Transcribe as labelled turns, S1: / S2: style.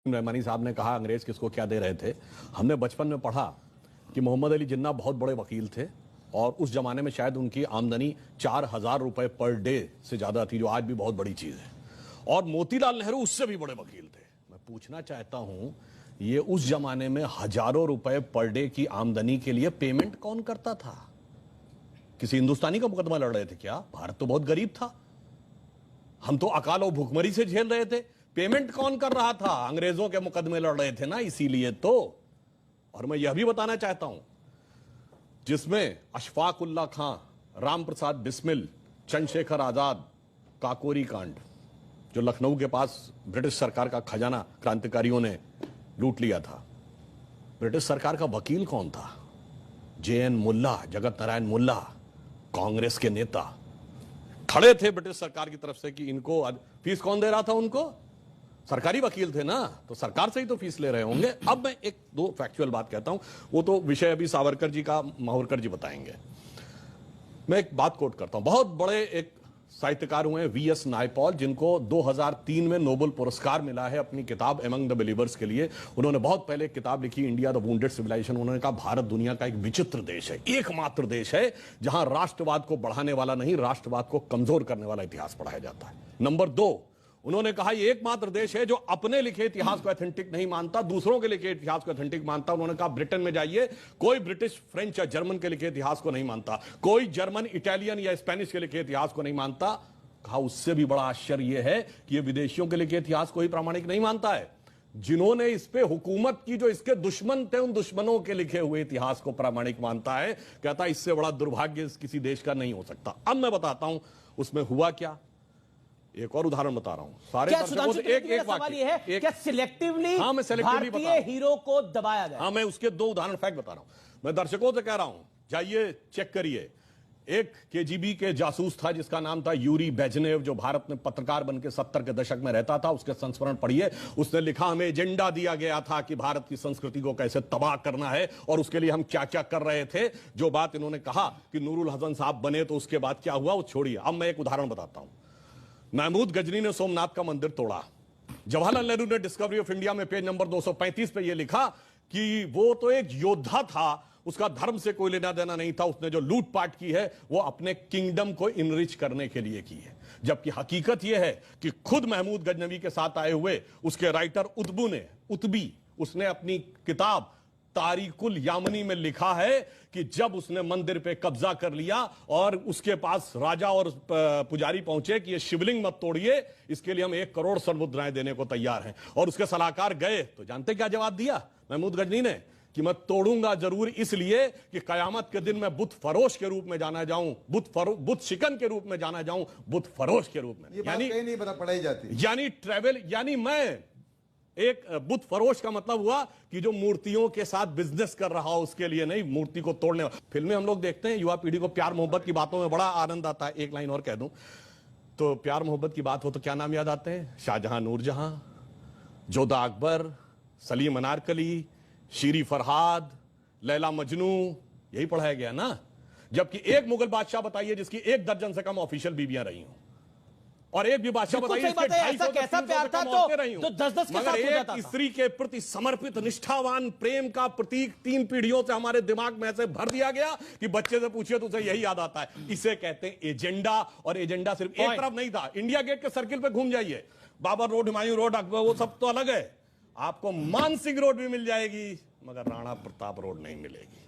S1: रहमानी साहब ने कहा अंग्रेज किसको क्या दे रहे थे। हमने बचपन में पढ़ा कि मोहम्मद अली जिन्ना बहुत बड़े वकील थे और उस जमाने में शायद उनकी आमदनी 4,000 रुपए पर डे से ज्यादा थी, जो आज भी बहुत बड़ी चीज है। और मोतीलाल नेहरू उससे भी बड़े वकील थे। मैं पूछना चाहता हूं, ये उस जमाने में हजारों रुपए पर डे की आमदनी के लिए पेमेंट कौन करता था? किसी हिंदुस्तानी का मुकदमा लड़ रहे थे क्या? भारत तो बहुत गरीब था, हम तो अकाल और भूखमरी से झेल रहे थे। पेमेंट कौन कर रहा था? अंग्रेजों के मुकदमे लड़ रहे थे ना, इसीलिए तो। और मैं यह भी बताना चाहता हूं, जिसमें अशफाक उल्ला खां, राम प्रसाद बिस्मिल, चंद्रशेखर आजाद, काकोरी कांड, जो लखनऊ के पास ब्रिटिश सरकार का खजाना क्रांतिकारियों ने लूट लिया था, ब्रिटिश सरकार का वकील कौन था? JN मुल्ला, जगत नारायण मुल्ला, कांग्रेस के नेता खड़े थे ब्रिटिश सरकार की तरफ से कि इनको फीस कौन दे रहा था? उनको सरकारी वकील थे ना, तो सरकार से ही तो फीस ले रहे होंगे। अब मैं एक दो फैक्चुअल बात कहता हूं, वो तो विषय अभी सावरकर जी का माहौरकर जी बताएंगे। मैं एक बात कोट करता हूं, बहुत बड़े एक साहित्यकार हुए VS नायपॉल, जिनको 2003 में नोबेल पुरस्कार मिला है अपनी किताब एमंग द बिलीवर्स के लिए। उन्होंने बहुत पहले एक किताब लिखी, इंडिया द वुंडेड सिविलाइजेशन। उन्होंने कहा भारत दुनिया का एक विचित्र देश है, एकमात्र देश है जहां राष्ट्रवाद को बढ़ाने वाला नहीं, राष्ट्रवाद को कमजोर करने वाला इतिहास पढ़ाया जाता है। नंबर 2, उन्होंने कहा ये एकमात्र देश है जो अपने लिखे इतिहास को ऑथेंटिक नहीं मानता, दूसरों के लिखे इतिहास को ऑथेंटिक मानता। उन्होंने कहा ब्रिटेन में जाइए, कोई ब्रिटिश, फ्रेंच या जर्मन के लिखे इतिहास को नहीं मानता, कोई जर्मन, इटालियन या स्पेनिश के लिखे इतिहास को नहीं मानता। कहा उससे भी बड़ा आश्चर्य यह है कि ये विदेशियों के लिखे इतिहास को ही प्रामाणिक नहीं मानता है, जिन्होंने इस पे हुकूमत की, जो इसके दुश्मन थे, उन दुश्मनों के लिखे हुए इतिहास को प्रामाणिक मानता है। कहता इससे बड़ा दुर्भाग्य किसी देश का नहीं हो सकता। अब मैं बताता हूं उसमें हुआ क्या। एक और उदाहरण बता रहा हूं। सारे एक
S2: सवाल ये है, क्या सिलेक्टिवली भारतीय हीरो को दबाया गया?
S1: हाँ, मैं उसके 2 उदाहरण फैक्ट बता रहा हूं। मैं दर्शकों से कह रहा हूं, जाइए चेक करिए। एक KGB के जासूस था जिसका नाम था यूरी बेजनेव, जो भारत में पत्रकार बनकर 70 के दशक में रहता था। उसके संस्मरण पढ़िए। उसने लिखा, हमें एजेंडा दिया गया था कि भारत की संस्कृति को कैसे तबाह करना है और उसके लिए हम क्या क्या कर रहे थे। जो बात इन्होंने कहा कि नूरुल हसन साहब बने तो उसके बाद क्या हुआ, वो छोड़िए। अब मैं एक उदाहरण बताता हूं। महमूद गजनी ने सोमनाथ का मंदिर तोड़ा। जवाहरलाल नेहरू ने डिस्कवरी ऑफ इंडिया में पेज नंबर 235 पे यह लिखा कि वो तो एक योद्धा था, उसका धर्म से कोई लेना देना नहीं था, उसने जो लूटपाट की है वो अपने किंगडम को इनरिच करने के लिए की है। जबकि हकीकत यह है कि खुद महमूद गजनवी के साथ आए हुए उसके राइटर उतबी, उसने अपनी किताब तारिकुल यामनी में लिखा है कि जब उसने मंदिर पे कब्जा कर लिया और उसके पास राजा और पुजारी पहुंचे कि ये शिवलिंग मत तोड़िए, इसके लिए हम 1 करोड़ स्वर्ण मुद्राएं देने को तैयार हैं, और उसके सलाहकार गए तो जानते क्या जवाब दिया महमूद गजनी ने? कि मैं तोड़ूंगा जरूर, इसलिए कि कयामत के दिन मैं बुत फरोश के रूप में जाना जाऊं, बुत शिकन के रूप में जाना जाऊं, बुत फरोश के रूप में।
S3: यानी नहीं पता पढ़ाई जाती,
S1: यानी ट्रेवल, यानी मैं एक बुत फरोश का मतलब हुआ कि जो मूर्तियों के साथ बिजनेस कर रहा हो, उसके लिए नहीं, मूर्ति को तोड़ने। फिल्में हम लोग देखते हैं, युवा पीढ़ी को प्यार मोहब्बत की बातों में बड़ा आनंद आता है। एक लाइन और कह दूं तो, प्यार मोहब्बत की बात हो तो क्या नाम याद आते हैं? शाहजहां, नूरजहां, जोधा अकबर, सलीम अनारकली, शीरी फरहाद, लैला मजनू, यही पढ़ाया गया ना। जबकि एक मुगल बादशाह बताइए जिसकी 1 दर्जन से कम ऑफिशियल बीवियां रही हूं, और एक भी बादशाह बताइए
S2: कैसा प्यार था तो 10-10 के साथ हो जाता था।
S1: स्त्री के प्रति समर्पित निष्ठावान प्रेम का प्रतीक 3 पीढ़ियों से हमारे दिमाग में ऐसे भर दिया गया कि बच्चे से पूछिए तो उसे यही याद आता है। इसे कहते हैं एजेंडा। और एजेंडा सिर्फ एक तरफ नहीं था। इंडिया गेट के सर्किल पे घूम जाइए, बाबर रोड, हुमायूं रोड, अकबर, वो सब तो अलग है। आपको मानसिंह रोड भी मिल जाएगी, मगर राणा प्रताप रोड नहीं मिलेगी।